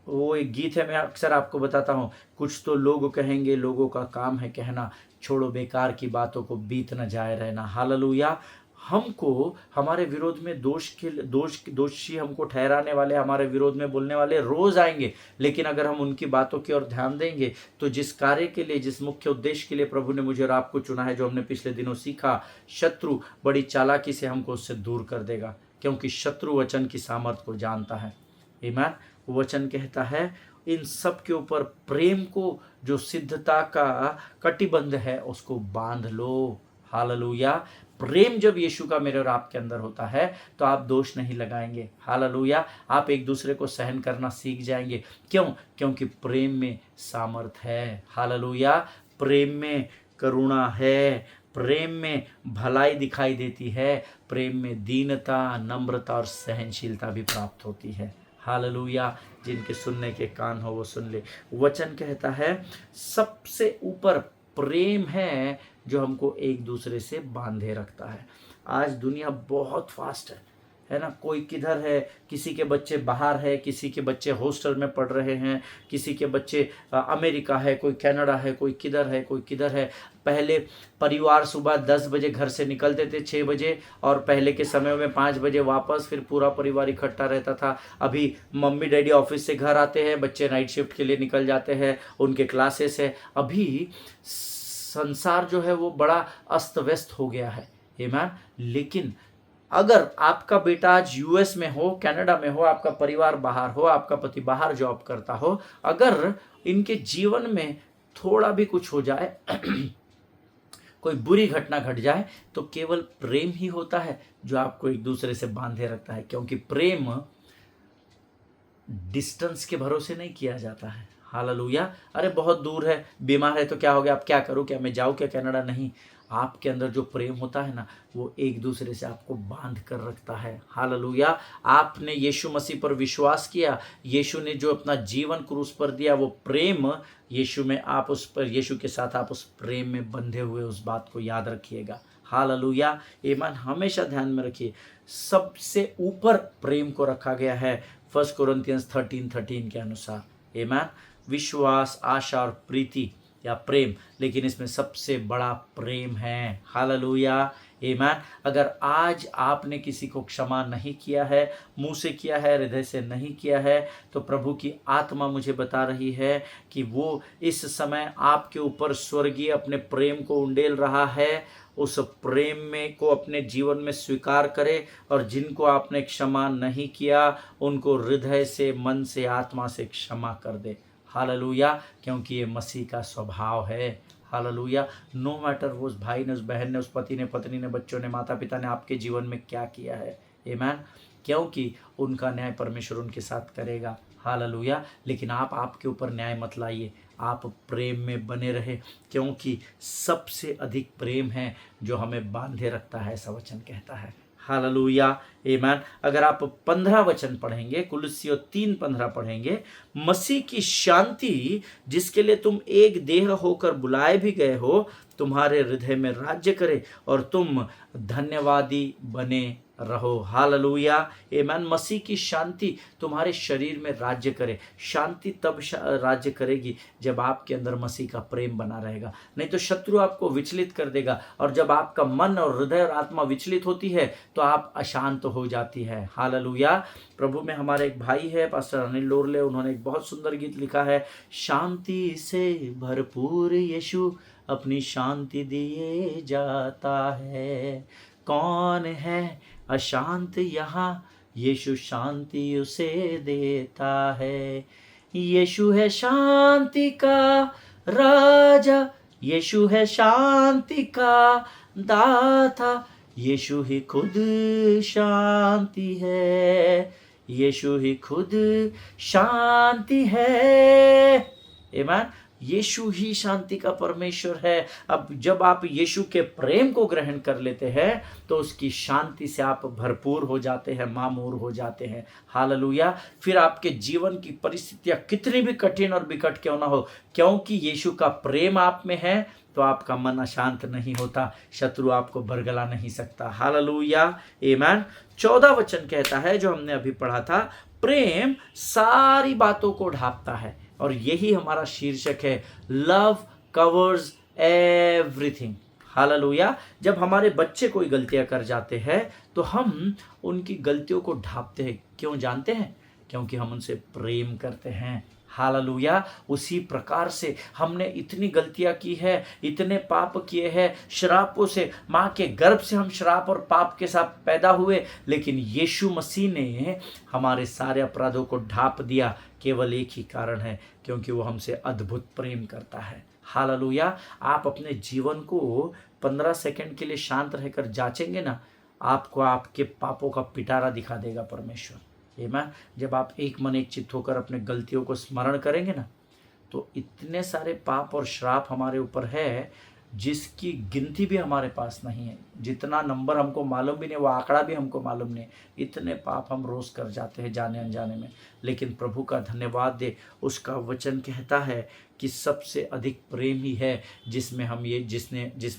वो एक गीत है, मैं अक्सर आपको बताता हूँ, कुछ तो लोग कहेंगे, लोगों का काम है कहना, छोड़ो बेकार की बातों को, बीत न जाए रहना। हालेलुया। हमको हमारे विरोध में दोषी हमको ठहराने वाले, हमारे विरोध में बोलने वाले रोज आएंगे, लेकिन अगर हम उनकी बातों की ओर ध्यान देंगे तो जिस कार्य के लिए, जिस मुख्य उद्देश्य के लिए प्रभु ने मुझे और आपको चुना है, जो हमने पिछले दिनों सीखा, शत्रु बड़ी चालाकी से हमको उससे दूर कर देगा, क्योंकि शत्रु वचन की सामर्थ को जानता है। आमीन। वचन कहता है इन सब के ऊपर प्रेम को, जो सिद्धता का कटिबंध है, उसको बांध लो। हालेलुया। प्रेम जब यीशु का मेरे और आपके अंदर होता है तो आप दोष नहीं लगाएंगे। हालेलुया। आप एक दूसरे को सहन करना सीख जाएंगे। क्यों? क्योंकि प्रेम में सामर्थ है। हालेलुया। प्रेम में करुणा है, प्रेम में भलाई दिखाई देती है, प्रेम में दीनता, नम्रता और सहनशीलता भी प्राप्त होती है। हालेलुया। जिनके सुनने के कान हो वो सुन ले। वचन कहता है सबसे ऊपर प्रेम है जो हमको एक दूसरे से बांधे रखता है। आज दुनिया बहुत फास्ट है ना। कोई किधर है, किसी के बच्चे बाहर है, किसी के बच्चे हॉस्टल में पढ़ रहे हैं, किसी के बच्चे अमेरिका है, कोई कनाडा है, कोई किधर है, कोई किधर है। पहले परिवार सुबह 10 बजे घर से निकलते थे, 6 बजे, और पहले के समय में 5 बजे वापस, फिर पूरा परिवार इकट्ठा रहता था। अभी मम्मी डैडी ऑफिस से घर आते हैं, बच्चे नाइट शिफ्ट के लिए निकल जाते हैं, उनके क्लासेस है। अभी संसार जो है वो बड़ा अस्त व्यस्त हो गया है। आमीन। लेकिन अगर आपका बेटा आज यूएस में हो, कनाडा में हो, आपका परिवार बाहर हो, आपका पति बाहर जॉब करता हो, अगर इनके जीवन में थोड़ा भी कुछ हो जाए कोई बुरी घटना घट जाए, तो केवल प्रेम ही होता है जो आपको एक दूसरे से बांधे रखता है। क्योंकि प्रेम डिस्टेंस के भरोसे नहीं किया जाता है। हालेलुया। अरे बहुत दूर है, बीमार है तो क्या हो गया, अब क्या करूं, क्या मैं जाऊं क्या कनाडा? नहीं। आपके अंदर जो प्रेम होता है ना, वो एक दूसरे से आपको बांध कर रखता है। हालेलुया। आपने यीशु मसीह पर विश्वास किया, यीशु ने जो अपना जीवन क्रूस पर दिया, वो प्रेम यीशु में, आप उस पर, यीशु के साथ आप उस प्रेम में बंधे हुए, उस बात को याद रखिएगा। हालेलुया। ईमान हमेशा ध्यान में रखिए, सबसे ऊपर प्रेम को रखा गया है 1 कोरिन्थियंस 13:13 के अनुसार। ईमान विश्वास, आशा और प्रीति या प्रेम, लेकिन इसमें सबसे बड़ा प्रेम है। हालेलुया। आमीन। अगर आज आपने किसी को क्षमा नहीं किया है, मुंह से किया है, हृदय से नहीं किया है, तो प्रभु की आत्मा मुझे बता रही है कि वो इस समय आपके ऊपर स्वर्गीय अपने प्रेम को उंडेल रहा है। उस प्रेम में को अपने जीवन में स्वीकार करे, और जिनको आपने क्षमा नहीं किया उनको हृदय से, मन से, आत्मा से क्षमा कर दे। हालेलुया। क्योंकि ये मसीह का स्वभाव है। हालेलुया। नो मैटर वो उस भाई ने, उस बहन ने, उस पति ने, पत्नी ने, बच्चों ने, माता पिता ने आपके जीवन में क्या किया है। आमीन। क्योंकि उनका न्याय परमेश्वर उनके साथ करेगा। हालेलुया। लेकिन आप आपके ऊपर न्याय मत लाइए, आप प्रेम में बने रहे, क्योंकि सबसे अधिक प्रेम है जो हमें बांधे रखता है, ऐसा वचन कहता है। हालेलुया। आमीन। अगर आप 15 वचन पढ़ेंगे, कुलुस्सियों 3:15 पढ़ेंगे, मसीह की शांति जिसके लिए तुम एक देह होकर बुलाए भी गए हो, तुम्हारे हृदय में राज्य करे और तुम धन्यवादी बने रहो। हालेलुया। आमीन। मसीह की शांति तुम्हारे शरीर में राज्य करे। शांति तब राज्य करेगी जब आपके अंदर मसीह का प्रेम बना रहेगा, नहीं तो शत्रु आपको विचलित कर देगा, और जब आपका मन और हृदय और आत्मा विचलित होती है तो आप अशांत हो जाती है। हालेलुया। प्रभु में हमारे एक भाई है पास्टर अनिल लोरले, उन्होंने एक बहुत सुंदर गीत लिखा है, शांति से भरपूर यीशु अपनी शांति दिए जाता है, कौन है अशांत यहाँ, यीशु शांति उसे देता है। यीशु है शांति का राजा, यीशु है शांति का दाता, यीशु ही खुद शांति है, यीशु ही खुद शांति है। आमीन। यीशु ही शांति का परमेश्वर है। अब जब आप यीशु के प्रेम को ग्रहण कर लेते हैं तो उसकी शांति से आप भरपूर हो जाते हैं, मामूर हो जाते हैं। हालेलुया। फिर आपके जीवन की परिस्थितियां कितनी भी कठिन और विकट क्यों ना हो, क्योंकि यीशु का प्रेम आप में है, तो आपका मन अशांत नहीं होता, शत्रु आपको बरगला नहीं सकता। हालेलुया, आमीन। 14 वचन कहता है जो हमने अभी पढ़ा था, प्रेम सारी बातों को ढांपता है, और यही हमारा शीर्षक है, लव कवर्स एवरीथिंग। हालेलुया। जब हमारे बच्चे कोई गलतियां कर जाते हैं तो हम उनकी गलतियों को ढांपते हैं। क्यों जानते हैं? क्योंकि हम उनसे प्रेम करते हैं। हालेलुया। उसी प्रकार से हमने इतनी गलतियां की है, इतने पाप किए हैं, श्रापों से, माँ के गर्भ से हम श्राप और पाप के साथ पैदा हुए, लेकिन यीशु मसीह ने हमारे सारे अपराधों को ढांप दिया। केवल एक ही कारण है, क्योंकि वो हमसे अद्भुत प्रेम करता है। हालेलुया। आप अपने जीवन को 15 सेकंड के लिए शांत रहकर जांचेंगे ना, आपको आपके पापों का पिटारा दिखा देगा परमेश्वर। आमीन। जब आप एक मन एक चित्त होकर अपने गलतियों को स्मरण करेंगे ना, तो इतने सारे पाप और श्राप हमारे ऊपर है जिसकी गिनती भी हमारे पास नहीं है। जितना नंबर हमको मालूम भी नहीं, वो आंकड़ा भी हमको मालूम नहीं। इतने पाप हम रोज कर जाते हैं जाने अनजाने में, लेकिन प्रभु का धन्यवाद दे, उसका वचन कहता है कि सबसे अधिक प्रेम ही है जिसमें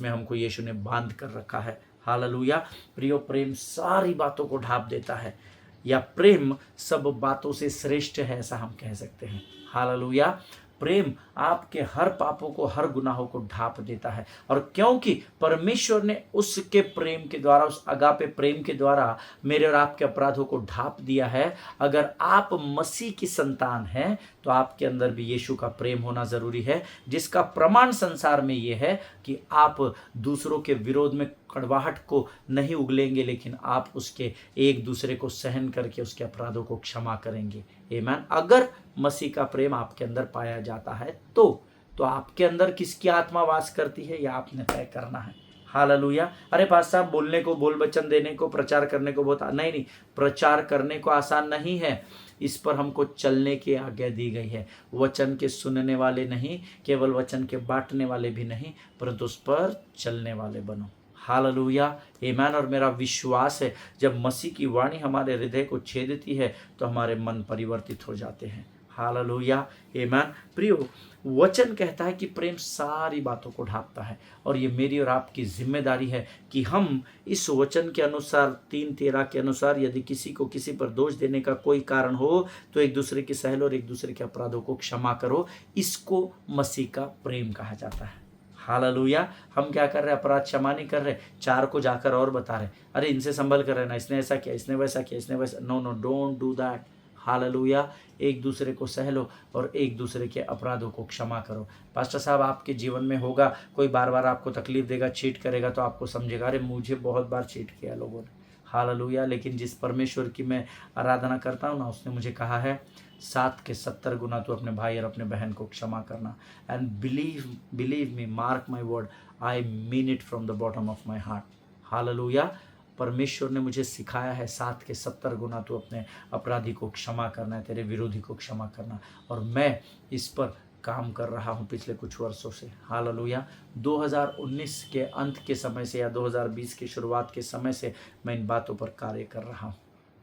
हमको यीशु ने बांध कर रखा है। हालेलुया। प्रियो, प्रेम सारी बातों को ढांप देता है, या प्रेम सब बातों से श्रेष्ठ है, ऐसा हम कह सकते हैं। हालेलुया। प्रेम आपके हर पापों को, हर गुनाहों को ढांप देता है, और क्योंकि परमेश्वर ने उसके प्रेम के द्वारा, उस अगापे प्रेम के द्वारा मेरे और आपके अपराधों को ढांप दिया है। अगर आप मसीह की संतान हैं तो आपके अंदर भी यीशु का प्रेम होना जरूरी है, जिसका प्रमाण संसार में यह है कि आप दूसरों के विरोध में कड़वाहट को नहीं उगलेंगे, लेकिन आप उसके एक दूसरे को सहन करके उसके अपराधों को क्षमा करेंगे। आमीन। अगर मसीह का प्रेम आपके अंदर पाया जाता है तो आपके अंदर किसकी आत्मा वास करती है, यह आपने तय करना है। हालेलुया। अरे पास साहब, बोलने को, बोल वचन देने को, प्रचार करने को बहुत नहीं, प्रचार करने को आसान नहीं है, इस पर हमको चलने की आज्ञा दी गई है। वचन के सुनने वाले नहीं, केवल वचन के बांटने वाले भी नहीं, परंतु उस पर चलने वाले बनो। हालेलुया, आमीन। और मेरा विश्वास है जब मसीह की वाणी हमारे हृदय को छेदती है तो हमारे मन परिवर्तित हो जाते हैं। हालेलुया, आमीन। प्रियो, वचन कहता है कि प्रेम सारी बातों को ढांपता है, और ये मेरी और आपकी जिम्मेदारी है कि हम इस वचन के अनुसार, 3:13 के अनुसार, यदि किसी को किसी पर दोष देने का कोई कारण हो तो एक दूसरे की सह लो और एक दूसरे के अपराधों को क्षमा करो। इसको मसीह का प्रेम कहा जाता है। हालेलुया। हम क्या कर रहे हैं? अपराध क्षमा नहीं कर रहे, 4 को जाकर और बता रहे, अरे इनसे संभल कर रहना, इसने ऐसा किया, इसने वैसा किया, इसने वैसा। No, don't do that. Hallelujah. एक दूसरे को सह लो और एक दूसरे के अपराधों को क्षमा करो। पास्टर साहब, आपके जीवन में होगा कोई बार बार आपको तकलीफ देगा, चीट करेगा, तो आपको समझेगा अरे मुझे बहुत बार चीट किया लोगों ने। हालेलुया। लेकिन जिस परमेश्वर की मैं आराधना करता हूँ ना, उसने मुझे कहा है 7 के 70 गुना तो अपने भाई और अपने बहन को क्षमा करना। And believe me, mark my word, I mean it from the bottom of my heart. Hallelujah. परमेश्वर ने मुझे सिखाया है 7 के 70 गुना तो अपने अपराधी को क्षमा करना है, तेरे विरोधी को क्षमा करना, और मैं इस पर काम कर रहा हूँ पिछले कुछ वर्षों से। हालेलुया। 2019 के अंत के समय से या 2020 की शुरुआत के समय से मैं इन बातों पर कार्य कर रहा हूँ।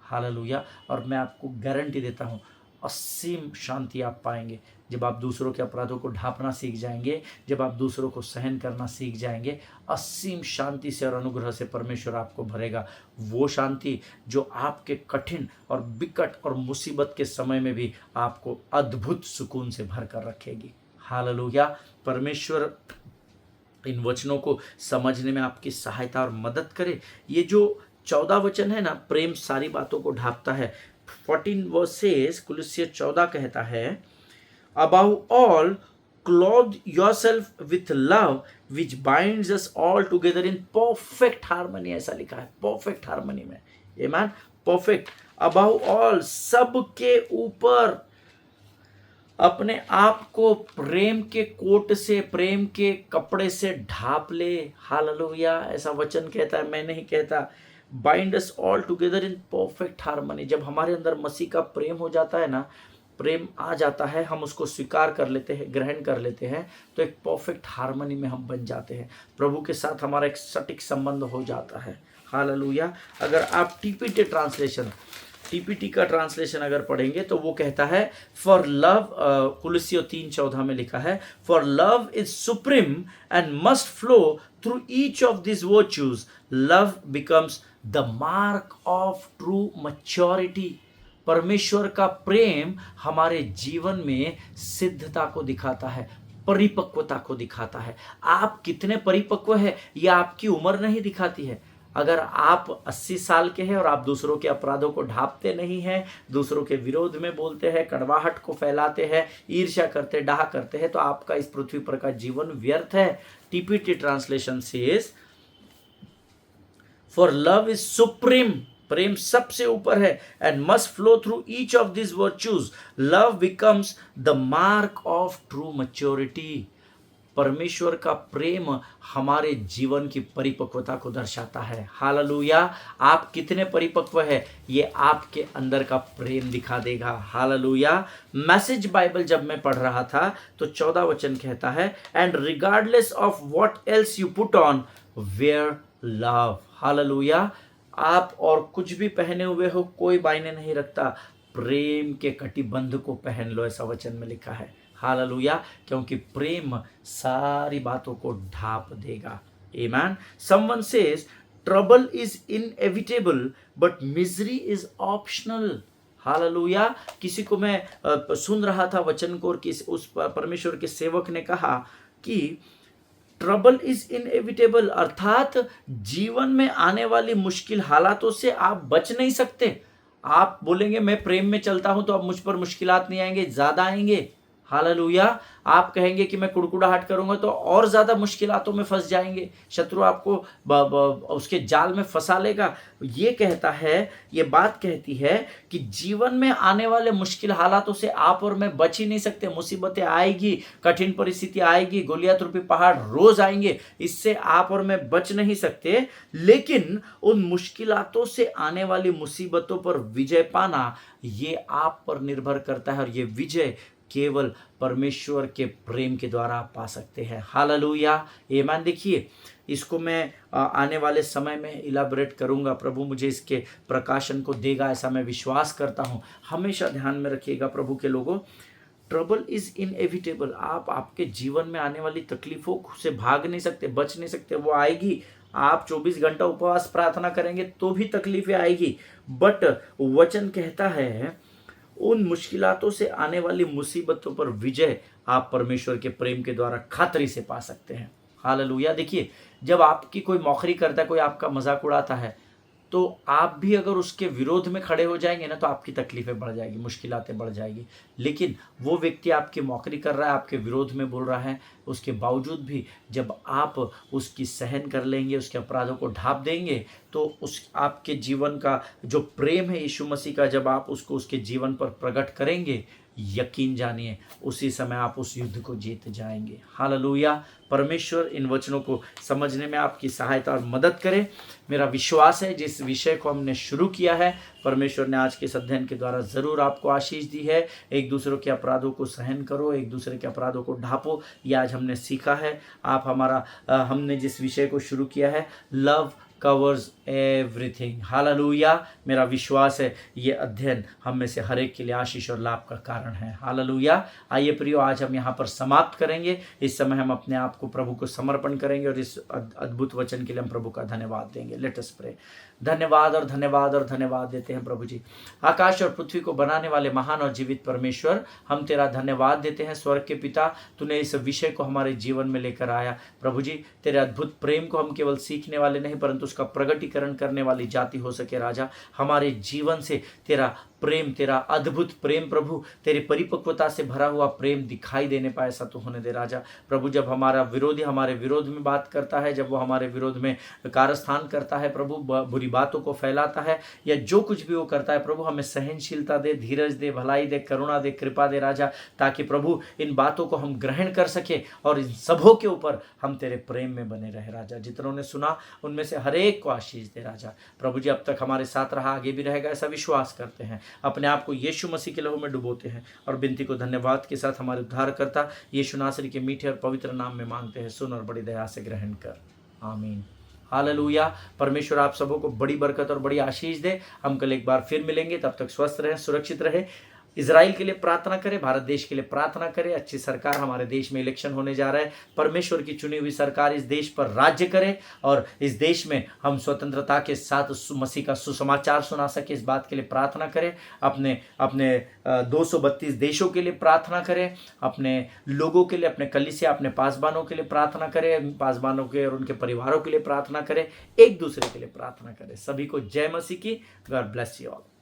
हालेलुया। और मैं आपको गारंटी देता हूँ, असीम शांति आप पाएंगे जब आप दूसरों के अपराधों को ढांपना सीख जाएंगे, जब आप दूसरों को सहन करना सीख जाएंगे। असीम शांति से और अनुग्रह से परमेश्वर आपको भरेगा, वो शांति जो आपके कठिन और विकट और मुसीबत के समय में भी आपको अद्भुत सुकून से भर कर रखेगी। हालेलुया। परमेश्वर इन वचनों को समझने में आपकी सहायता और मदद करे। ये जो 14 वचन है ना, प्रेम सारी बातों को ढांपता है। 14 वर्सेस, कुलुस्सियर 14 कहता है, above all clothe yourself with love which binds us all together in perfect harmony। ऐसा लिखा है, perfect harmony में। आमीन। perfect, above all, सबके ऊपर अपने आप को प्रेम के कोट से, प्रेम के कपड़े से ढांप ले। हालेलुया। ऐसा वचन कहता है, मैं नहीं कहता। Bind us all together in perfect harmony. जब हमारे अंदर मसीह का प्रेम हो जाता है ना, प्रेम आ जाता है, हम उसको स्वीकार कर लेते हैं, ग्रहण कर लेते हैं, तो एक परफेक्ट हार्मनी में हम बन जाते हैं। प्रभु के साथ हमारा एक सटीक संबंध हो जाता है। हालेलुया। अगर आप टीपीटी ट्रांसलेशन टीपीटी का ट्रांसलेशन अगर पढ़ेंगे तो वो कहता है फॉर लव, कुलुस्सियों 3:14 में लिखा है, for love is supreme and must flow through each of this virtues, love becomes the mark of true maturity. परमेश्वर का प्रेम हमारे जीवन में सिद्धता को दिखाता है, परिपक्वता को दिखाता है। आप कितने परिपक्व है यह आपकी उम्र नहीं दिखाती है। अगर आप 80 साल के हैं और आप दूसरों के अपराधों को ढांपते नहीं हैं, दूसरों के विरोध में बोलते हैं, कड़वाहट को फैलाते हैं, ईर्ष्या करते, डाह करते हैं, तो आपका इस पृथ्वी पर का जीवन व्यर्थ है। TPT translation says for love is supreme, प्रेम सबसे ऊपर है, and must flow through each of this virtues, love becomes the mark of true maturity. परमेश्वर का प्रेम हमारे जीवन की परिपक्वता को दर्शाता है। हालेलुया। आप कितने परिपक्व है ये आपके अंदर का प्रेम दिखा देगा। हालेलुया। मैसेज बाइबल जब मैं पढ़ रहा था तो 14 वचन कहता है, and regardless of what else you put on wear love. Hallelujah. आप और कुछ भी पहने हुए हो कोई मायने नहीं रखता, प्रेम के कटिबंध को पहन लो, ऐसा वचन में लिखा है। हालेलुया। क्योंकि प्रेम सारी बातों को ढांप देगा। आमीन। Someone says trouble is inevitable but misery is optional. Hallelujah. किसी को मैं सुन रहा था वचन को, और उस परमेश्वर के सेवक ने कहा कि ट्रबल इज इनएविटेबल, अर्थात जीवन में आने वाली मुश्किल हालातों से आप बच नहीं सकते। आप बोलेंगे मैं प्रेम में चलता हूं तो अब मुझ पर मुश्किलात नहीं आएंगे, ज्यादा आएंगे। हालेलुया। आप कहेंगे कि मैं कुड़कुड़ाहट करूंगा तो और ज्यादा मुश्किलातों में फंस जाएंगे, शत्रु आपको उसके जाल में फंसा लेगा। ये कहता है, ये बात कहती है कि जीवन में आने वाले मुश्किल हालातों से आप और मैं बच ही नहीं सकते। मुसीबतें आएगी, कठिन परिस्थिति आएगी, गोलियात रूपी पहाड़ रोज आएंगे, इससे आप और मैं बच नहीं सकते। लेकिन उन मुश्किलातों से आने वाली मुसीबतों पर विजय पाना ये आप पर निर्भर करता है, और ये विजय केवल परमेश्वर के प्रेम के द्वारा आप पा सकते हैं। हालेलुया। आमीन। देखिए, इसको मैं आने वाले समय में इलाबोरेट करूंगा। प्रभु मुझे इसके प्रकाशन को देगा, ऐसा मैं विश्वास करता हूं। हमेशा ध्यान में रखिएगा प्रभु के लोगों, ट्रबल इज इनएविटेबल। आप आपके जीवन में आने वाली तकलीफों से भाग नहीं सकते, बच नहीं सकते, वो आएगी। आप 24 घंटा उपवास प्रार्थना करेंगे तो भी तकलीफें आएगी, बट वचन कहता है उन मुश्किलातों से आने वाली मुसीबतों पर विजय आप परमेश्वर के प्रेम के द्वारा खातरी से पा सकते हैं। हालेलुया। देखिए, जब आपकी कोई मौखरी करता है, कोई आपका मजाक उड़ाता है, तो आप भी अगर उसके विरोध में खड़े हो जाएंगे ना तो आपकी तकलीफें बढ़ जाएगी, मुश्किलातें बढ़ जाएगी। लेकिन वो व्यक्ति आपकी मौखरी कर रहा है, आपके विरोध में बोल रहा है, उसके बावजूद भी जब आप उसकी सहन कर लेंगे, उसके अपराधों को ढांप देंगे, तो उस आपके जीवन का जो प्रेम है यीशु मसीह का, जब आप उसको उसके जीवन पर प्रकट करेंगे, यकीन जानिए उसी समय आप उस युद्ध को जीत जाएंगे। हालेलुया। परमेश्वर इन वचनों को समझने में आपकी सहायता और मदद करे। मेरा विश्वास है जिस विषय को हमने शुरू किया है, परमेश्वर ने आज के इस अध्ययन के द्वारा ज़रूर आपको आशीष दी है। एक दूसरों के अपराधों को सहन करो, एक दूसरे के अपराधों को ढांपो, ये आज हमने सीखा है। आप हमने जिस विषय को शुरू किया है, लव कवर्स एवरीथिंग। हालेलुया। मेरा विश्वास है ये अध्ययन हम में से हर एक के लिए आशीष और लाभ का कारण है। हालेलुया। आइए प्रियो, आज हम यहाँ पर समाप्त करेंगे। इस समय हम अपने आप को प्रभु को समर्पण करेंगे और इस अद्भुत वचन के लिए हम प्रभु का धन्यवाद देंगे। Let us pray. धन्यवाद और धन्यवाद और धन्यवाद देते हैं प्रभु जी। आकाश और पृथ्वी को बनाने वाले महान और जीवित परमेश्वर, हम तेरा धन्यवाद देते हैं। स्वर्ग के पिता, तूने इस विषय को हमारे जीवन में लेकर आया प्रभु जी। तेरे अद्भुत प्रेम को हम केवल सीखने वाले नहीं परंतु उसका प्रगटीकरण करने वाली जाति हो सके राजा। हमारे जीवन से तेरा प्रेम, तेरा अद्भुत प्रेम प्रभु, तेरी परिपक्वता से भरा हुआ प्रेम दिखाई देने पाए, ऐसा तो होने दे राजा। प्रभु, जब हमारा विरोधी हमारे विरोध में बात करता है, जब वो हमारे विरोध में कारस्थान करता है प्रभु, बुरी बातों को फैलाता है या जो कुछ भी वो करता है प्रभु, हमें सहनशीलता दे, धीरज दे, भलाई दे, करुणा दे, कृपा दे राजा, ताकि प्रभु इन बातों को हम ग्रहण कर सके और इन सबों के ऊपर हम तेरे प्रेम में बने रहे राजा। जितनों ने सुना उनमें से हर एक को आशीष दे राजा। प्रभु जी, अब तक हमारे साथ रहा, आगे भी रहेगा, ऐसा विश्वास करते हैं। अपने आप को यीशु मसीह के लहू में डुबोते हैं और विनती को धन्यवाद के साथ हमारे उद्धारकर्ता यीशु नासरी के मीठे और पवित्र नाम में मांगते हैं। सुन और बड़ी दया से ग्रहण कर। आमीन। हालेलुया। परमेश्वर आप सबों को बड़ी बरकत और बड़ी आशीष दे। हम कल एक बार फिर मिलेंगे, तब तक स्वस्थ रहें, सुरक्षित रहें। इजराइल के लिए प्रार्थना करें, भारत देश के लिए प्रार्थना करें। अच्छी सरकार, हमारे देश में इलेक्शन होने जा रहा है। परमेश्वर की चुनी हुई सरकार इस देश पर राज्य करे और इस देश में हम स्वतंत्रता के साथ मसीह का सुसमाचार सुना सके, इस बात के लिए प्रार्थना करें। अपने अपने 232 देशों के लिए प्रार्थना करें, अपने लोगों के लिए, अपने कलीसिया, अपने पासबानों के लिए प्रार्थना करें, पासबानों के और उनके परिवारों के लिए प्रार्थना करें, एक दूसरे के लिए प्रार्थना करें। सभी को जय मसीह की। God bless you all.